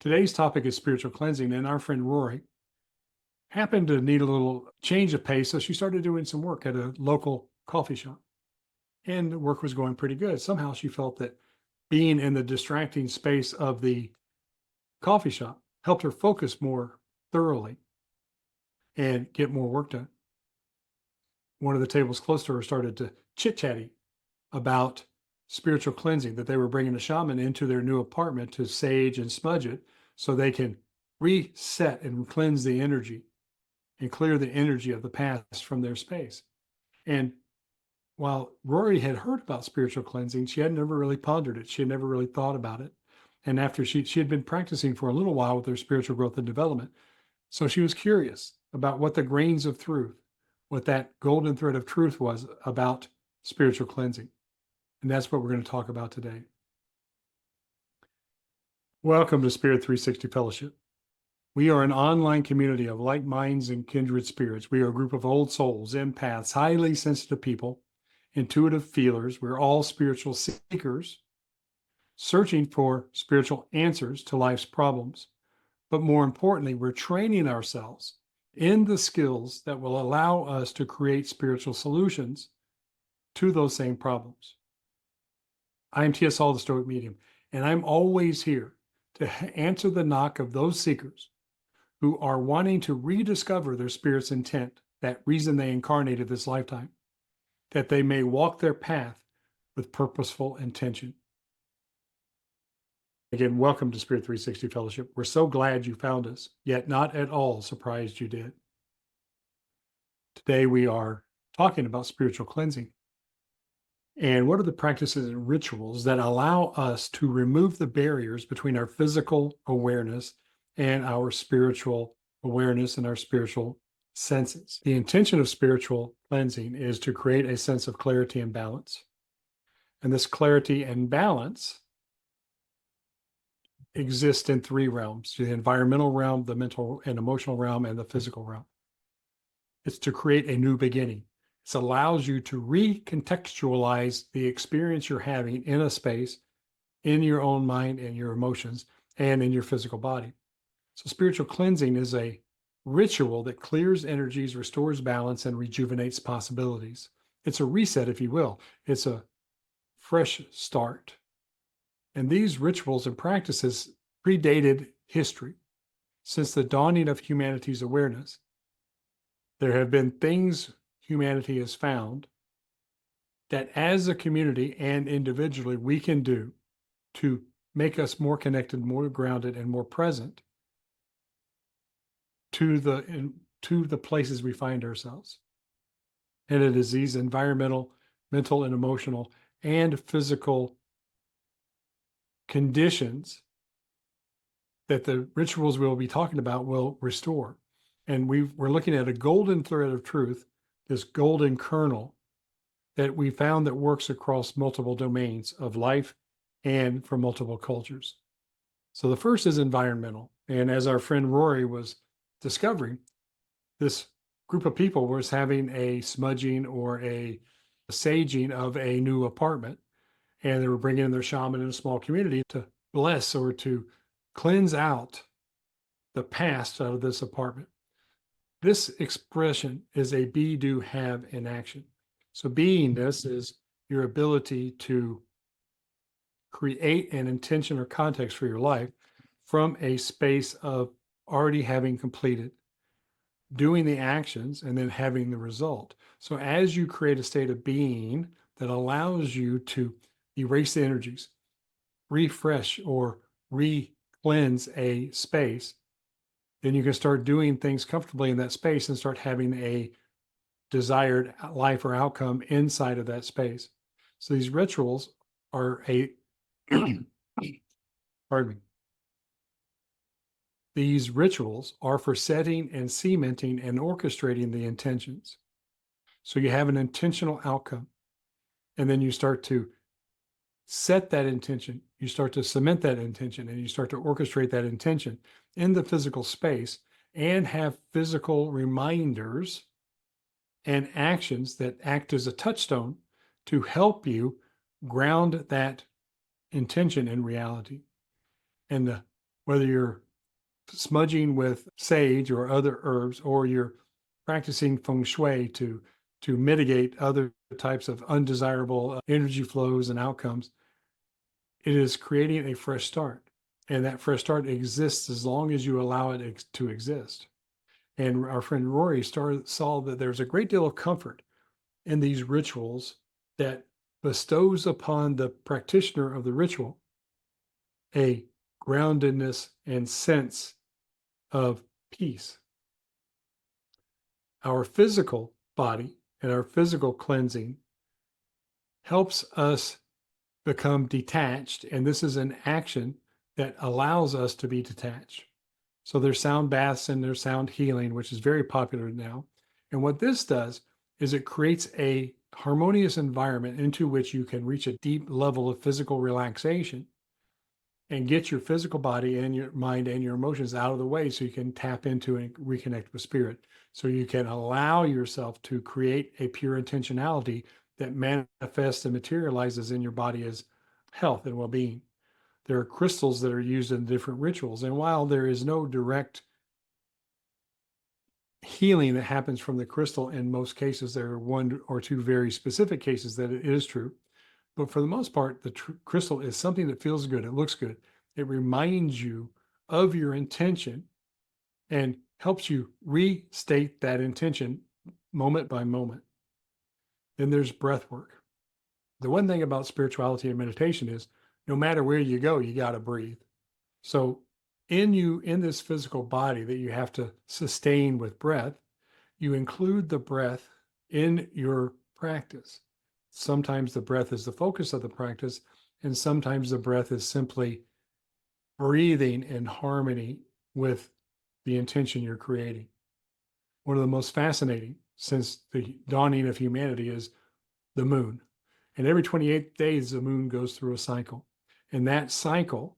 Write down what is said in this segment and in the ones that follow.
Today's topic is spiritual cleansing, and our friend Rory happened to need a little change of pace, so she started doing some work at a local coffee shop, and the work was going pretty good. Somehow she felt that being in the distracting space of the coffee shop helped her focus more thoroughly and get more work done. One of the tables close to her started to chit-chatty about spiritual cleansing, that they were bringing a shaman into their new apartment to sage and smudge it so they can reset and cleanse the energy and clear the energy of the past from their space. And while Rory had heard about spiritual cleansing, she had never really pondered it. She had never really thought about it. And after she had been practicing for a little while with her spiritual growth and development, so she was curious about what the grains of truth, what that golden thread of truth was about spiritual cleansing. And that's what we're going to talk about today. Welcome to Spirit 360 Fellowship. We are an online community of like minds and kindred spirits. We are a group of old souls, empaths, highly sensitive people, intuitive feelers. We're all spiritual seekers, searching for spiritual answers to life's problems. But more importantly, we're training ourselves in the skills that will allow us to create spiritual solutions to those same problems. I'm T.S. Hall, the Stoic Medium, and I'm always here to answer the knock of those seekers who are wanting to rediscover their spirit's intent, that reason they incarnated this lifetime, that they may walk their path with purposeful intention. Again, welcome to Spirit 360 Fellowship. We're so glad you found us, yet not at all surprised you did. Today we are talking about spiritual cleansing. And what are the practices and rituals that allow us to remove the barriers between our physical awareness and our spiritual awareness and our spiritual senses? The intention of spiritual cleansing is to create a sense of clarity and balance. And this clarity and balance exist in three realms: the environmental realm, the mental and emotional realm, and the physical realm. It's to create a new beginning. It allows you to recontextualize the experience you're having in a space, in your own mind and your emotions, and in your physical body. So spiritual cleansing is a ritual that clears energies, restores balance, and rejuvenates possibilities. It's a reset, if you will. It's a fresh start. And these rituals and practices predated history. Since the dawning of humanity's awareness, there have been things humanity has found that as a community and individually we can do to make us more connected, more grounded, and more present to the places we find ourselves. And it is these environmental, mental, and emotional and physical conditions that the rituals we'll be talking about will restore. And we're looking at a golden thread of truth, this golden kernel that we found that works across multiple domains of life and for multiple cultures. So the first is environmental. And as our friend Rory was discovering, this group of people was having a smudging or a saging of a new apartment. And they were bringing in their shaman in a small community to bless or to cleanse out the past out of this apartment. This expression is a be, do, have in action. So beingness is your ability to create an intention or context for your life from a space of already having completed, doing the actions, and then having the result. So as you create a state of being that allows you to erase the energies, refresh or re-cleanse a space, then you can start doing things comfortably in that space and start having a desired life or outcome inside of that space. So these rituals are pardon me. These rituals are for setting and cementing and orchestrating the intentions. So you have an intentional outcome, and then you start to set that intention, you start to cement that intention, and you start to orchestrate that intention in the physical space and have physical reminders and actions that act as a touchstone to help you ground that intention in reality. And whether you're smudging with sage or other herbs, or you're practicing feng shui to mitigate other types of undesirable energy flows and outcomes, it is creating a fresh start. And that fresh start exists as long as you allow it to exist. And our friend Rory saw that there's a great deal of comfort in these rituals that bestows upon the practitioner of the ritual a groundedness and sense of peace. Our physical body and our physical cleansing helps us become detached. And this is an action that allows us to be detached. So there's sound baths and there's sound healing, which is very popular now. And what this does is it creates a harmonious environment into which you can reach a deep level of physical relaxation and get your physical body and your mind and your emotions out of the way so you can tap into and reconnect with spirit. So you can allow yourself to create a pure intentionality that manifests and materializes in your body as health and well-being. There are crystals that are used in different rituals. And while there is no direct healing that happens from the crystal, in most cases, there are one or two very specific cases that it is true. But for the most part, the crystal is something that feels good. It looks good. It reminds you of your intention and helps you restate that intention moment by moment. Then there's breath work. The one thing about spirituality and meditation is no matter where you go, you got to breathe. So in this physical body that you have to sustain with breath, you include the breath in your practice. Sometimes the breath is the focus of the practice, and sometimes the breath is simply breathing in harmony with the intention you're creating. One of the most fascinating since the dawning of humanity is the moon. And every 28 days, the moon goes through a cycle. And that cycle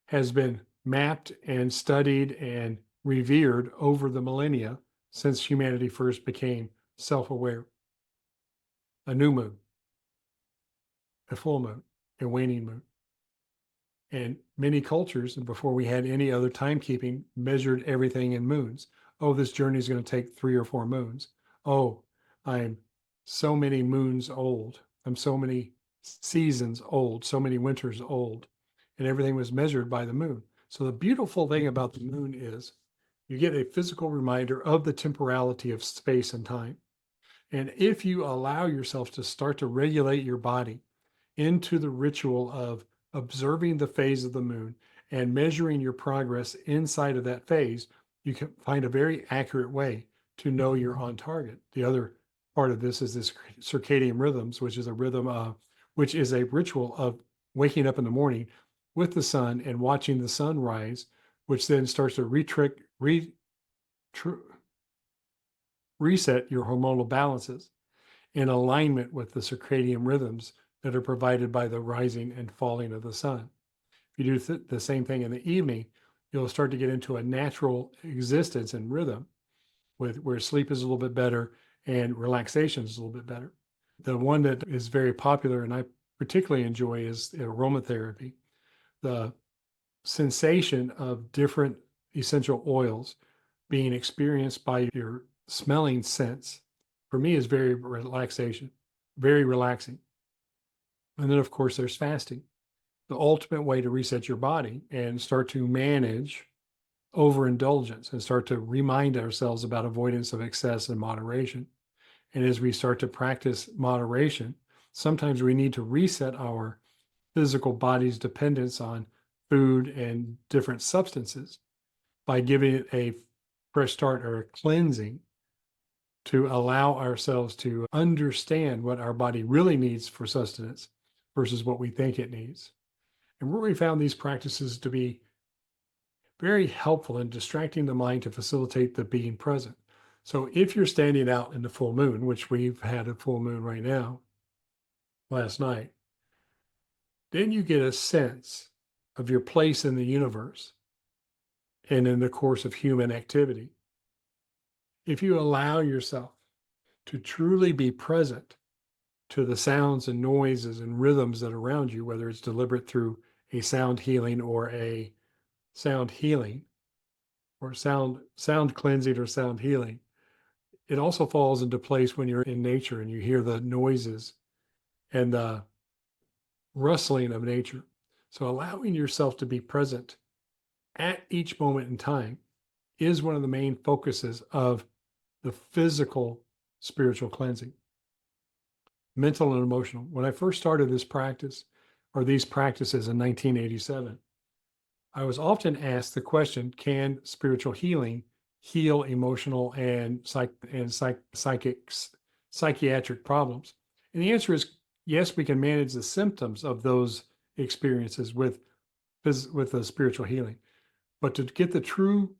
has been mapped and studied and revered over the millennia since humanity first became self-aware. A new moon, a full moon, a waning moon. And many cultures, and before we had any other timekeeping, measured everything in moons. Oh, this journey is going to take 3 or 4 moons. Oh, I'm so many moons old. I'm so many seasons old, so many winters old. And everything was measured by the moon. So the beautiful thing about the moon is you get a physical reminder of the temporality of space and time. And if you allow yourself to start to regulate your body into the ritual of observing the phase of the moon and measuring your progress inside of that phase, you can find a very accurate way to know you're on target. The other part of this is this circadian rhythms, which is a which is a ritual of waking up in the morning with the sun and watching the sun rise, which then starts to reset your hormonal balances in alignment with the circadian rhythms that are provided by the rising and falling of the sun. If you do the same thing in the evening, you'll start to get into a natural existence and rhythm with where sleep is a little bit better and relaxation is a little bit better. The one that is very popular and I particularly enjoy is aromatherapy. The sensation of different essential oils being experienced by your smelling sense for me is very relaxing. And then of course there's fasting, the ultimate way to reset your body and start to manage overindulgence and start to remind ourselves about avoidance of excess and moderation. And as we start to practice moderation, sometimes we need to reset our physical body's dependence on food and different substances by giving it a fresh start or a cleansing to allow ourselves to understand what our body really needs for sustenance versus what we think it needs. And Rory found these practices to be very helpful in distracting the mind to facilitate the being present. So if you're standing out in the full moon, which we've had a full moon right now, last night, then you get a sense of your place in the universe and in the course of human activity. If you allow yourself to truly be present to the sounds and noises and rhythms that are around you, whether it's deliberate through a sound healing or a sound healing or sound cleansing or sound healing, it also falls into place when you're in nature and you hear the noises and the rustling of nature. So allowing yourself to be present at each moment in time is one of the main focuses of the physical spiritual cleansing, mental and emotional. When I first started this practice or these practices in 1987, I was often asked the question, can spiritual healing heal emotional and psychiatric problems? And the answer is yes, we can manage the symptoms of those experiences with the spiritual healing. But to get the true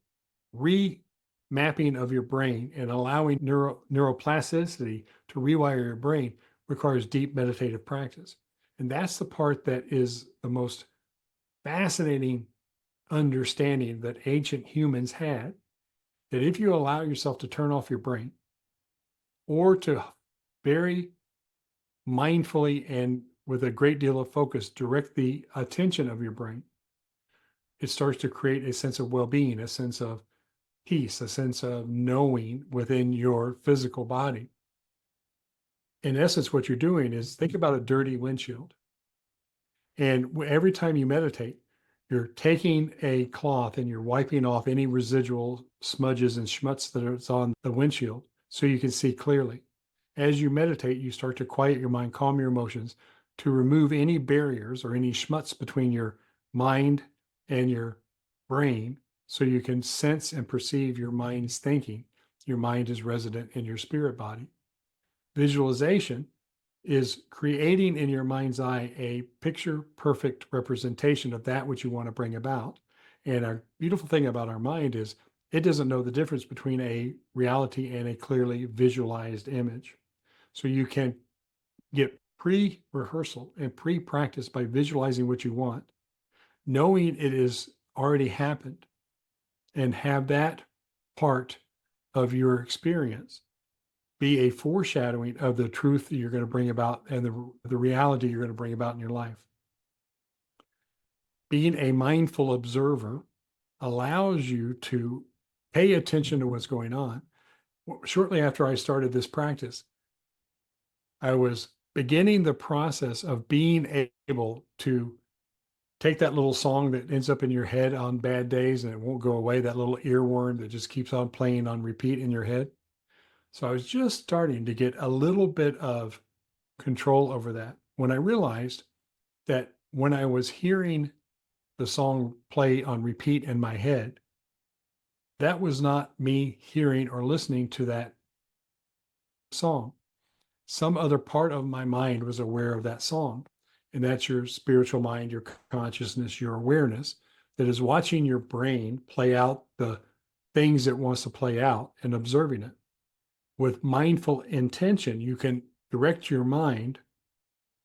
remapping of your brain and allowing neuroplasticity to rewire your brain requires deep meditative practice. And that's the part that is the most fascinating understanding that ancient humans had, that if you allow yourself to turn off your brain or to very mindfully and with a great deal of focus direct the attention of your brain, it starts to create a sense of well-being, a sense of peace, a sense of knowing within your physical body. In essence, what you're doing is think about a dirty windshield. And every time you meditate, you're taking a cloth and you're wiping off any residual smudges and schmutz that is on the windshield so you can see clearly. As you meditate, you start to quiet your mind, calm your emotions, to remove any barriers or any schmutz between your mind and your brain so you can sense and perceive your mind's thinking. Your mind is resident in your spirit body. Visualization is creating in your mind's eye a picture perfect representation of that which you want to bring about. And a beautiful thing about our mind is it doesn't know the difference between a reality and a clearly visualized image. So you can get pre-rehearsal and pre-practice by visualizing what you want, knowing it is already happened, and have that part of your experience be a foreshadowing of the truth that you're going to bring about and the reality you're going to bring about in your life. Being a mindful observer allows you to pay attention to what's going on. Shortly after I started this practice, I was beginning the process of being able to take that little song that ends up in your head on bad days and it won't go away, that little earworm that just keeps on playing on repeat in your head. So I was just starting to get a little bit of control over that when I realized that when I was hearing the song play on repeat in my head, that was not me hearing or listening to that song. Some other part of my mind was aware of that song. And that's your spiritual mind, your consciousness, your awareness that is watching your brain play out the things it wants to play out and observing it. With mindful intention, you can direct your mind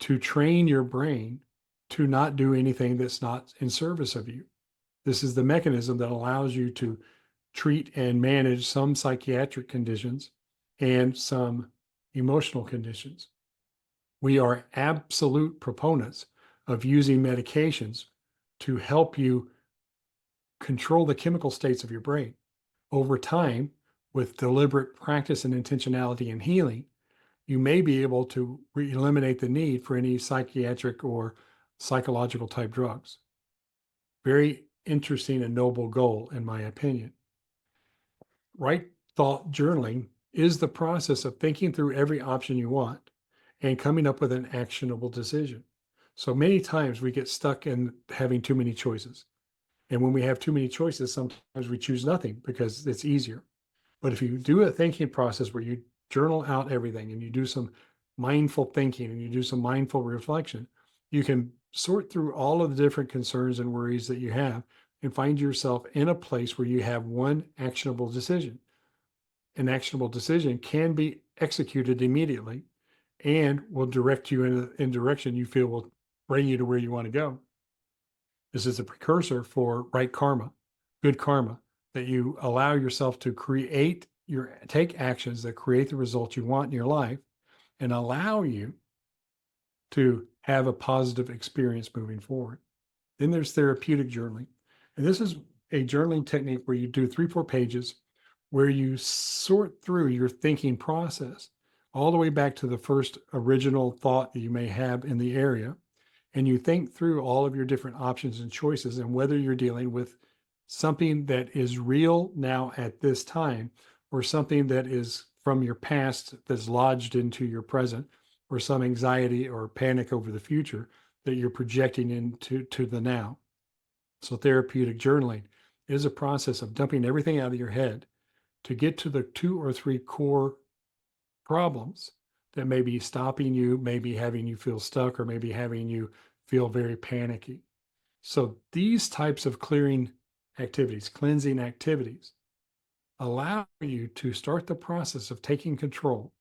to train your brain to not do anything that's not in service of you. This is the mechanism that allows you to treat and manage some psychiatric conditions and some emotional conditions. We are absolute proponents of using medications to help you control the chemical states of your brain. Over time, with deliberate practice and intentionality and healing, you may be able to eliminate the need for any psychiatric or psychological type drugs. Very interesting and noble goal, in my opinion. Right thought journaling is the process of thinking through every option you want and coming up with an actionable decision. So many times we get stuck in having too many choices. And when we have too many choices, sometimes we choose nothing because it's easier. But if you do a thinking process where you journal out everything and you do some mindful thinking and you do some mindful reflection, you can sort through all of the different concerns and worries that you have and find yourself in a place where you have one actionable decision. An actionable decision can be executed immediately and will direct you in direction you feel will bring you to where you want to go. This is a precursor for right karma, good karma, that you allow yourself to take actions that create the results you want in your life and allow you to have a positive experience moving forward. Then there's therapeutic journaling. And this is a journaling technique where you do 3-4 pages where you sort through your thinking process all the way back to the first original thought that you may have in the area. And you think through all of your different options and choices and whether you're dealing with something that is real now at this time or something that is from your past that's lodged into your present, or some anxiety or panic over the future that you're projecting into the now. So therapeutic journaling is a process of dumping everything out of your head to get to the 2 or 3 core problems that may be stopping you, maybe having you feel stuck, or maybe having you feel very panicky. So these types of clearing activities, cleansing activities, allow you to start the process of taking control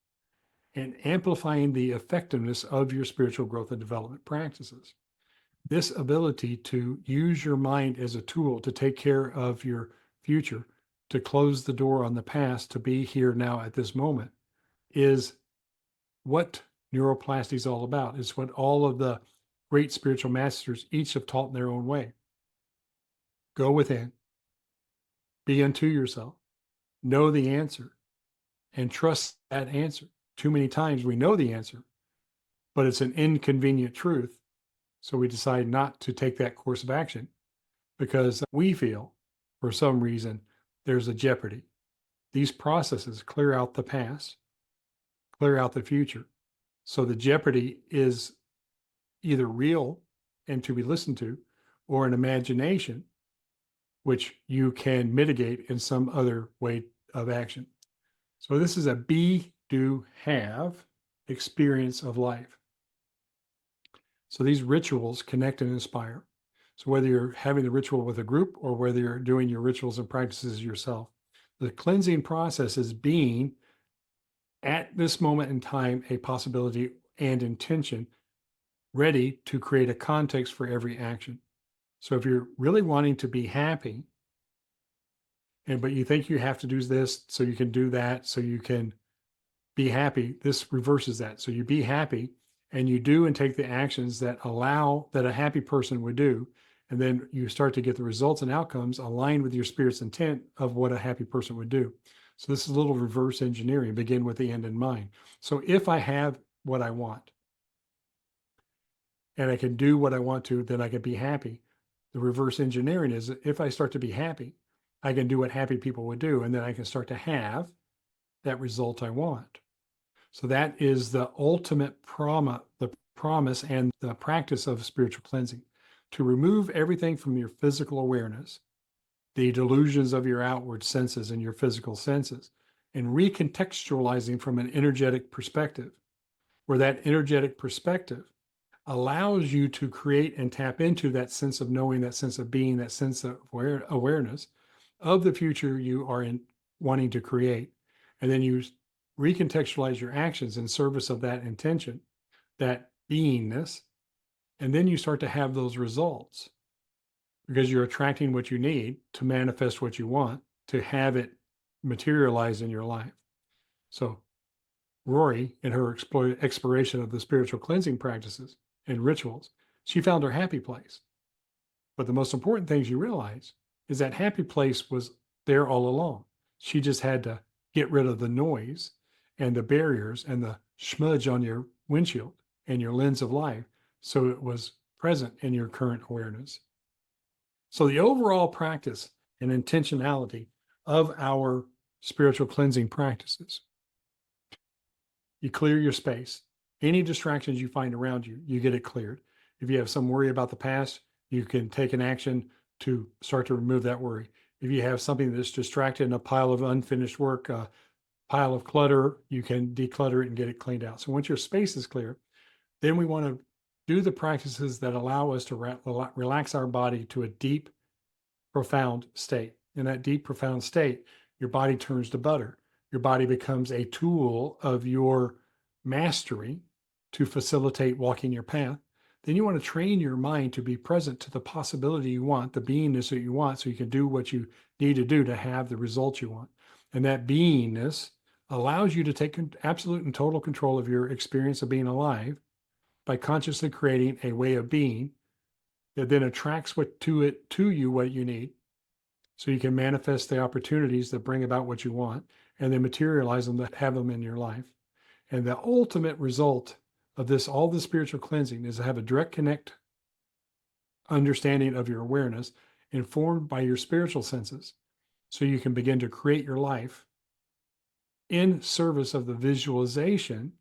and amplifying the effectiveness of your spiritual growth and development practices. This ability to use your mind as a tool to take care of your future, to close the door on the past, to be here now at this moment, is what neuroplasty is all about. It's what all of the great spiritual masters each have taught in their own way. Go within, be unto yourself, know the answer, and trust that answer. Too many times we know the answer, but it's an inconvenient truth. So we decide not to take that course of action because we feel, for some reason, there's a jeopardy. These processes clear out the past, clear out the future. So the jeopardy is either real and to be listened to, or an imagination, which you can mitigate in some other way of action. So this is a be, do, have experience of life. So these rituals connect and inspire. So whether you're having the ritual with a group or whether you're doing your rituals and practices yourself, the cleansing process is being at this moment in time a possibility and intention ready to create a context for every action. So if you're really wanting to be happy, but you think you have to do this so you can do that so you can be happy, this reverses that. So you be happy and you do and take the actions that allow that a happy person would do. And then you start to get the results and outcomes aligned with your spirit's intent of what a happy person would do. So this is a little reverse engineering, begin with the end in mind. So if I have what I want and I can do what I want to, then I can be happy. The reverse engineering is if I start to be happy, I can do what happy people would do, and then I can start to have that result I want. So that is the ultimate promise and the practice of spiritual cleansing, to remove everything from your physical awareness, the delusions of your outward senses and your physical senses, and recontextualizing from an energetic perspective, where that energetic perspective allows you to create and tap into that sense of knowing, that sense of being, that sense of awareness of the future you are wanting to create. And then you recontextualize your actions in service of that intention, that beingness, and then you start to have those results because you're attracting what you need to manifest what you want, to have it materialize in your life. So Rory, in her exploration of the spiritual cleansing practices and rituals, she found her happy place. But the most important thing she realized is that happy place was there all along. She just had to get rid of the noise and the barriers and the smudge on your windshield and your lens of life so it was present in your current awareness. So the overall practice and intentionality of our spiritual cleansing practices: you clear your space. Any distractions you find around you, you get it cleared. If you have some worry about the past, you can take an action to start to remove that worry. If you have something that's distracted in a pile of unfinished work, a pile of clutter, you can declutter it and get it cleaned out. So once your space is clear, then we want to do the practices that allow us to relax our body to a deep, profound state. In that deep, profound state, your body turns to butter. Your body becomes a tool of your mastery to facilitate walking your path. Then you want to train your mind to be present to the possibility you want, the beingness that you want, so you can do what you need to do to have the results you want. And that beingness allows you to take absolute and total control of your experience of being alive by consciously creating a way of being that then attracts to you what you need, so you can manifest the opportunities that bring about what you want, and then materialize them, that have them in your life. And the ultimate result of this, all the spiritual cleansing, is to have a direct connect understanding of your awareness, informed by your spiritual senses, so you can begin to create your life in service of the visualization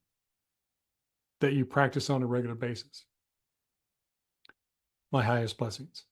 that you practice on a regular basis. My highest blessings.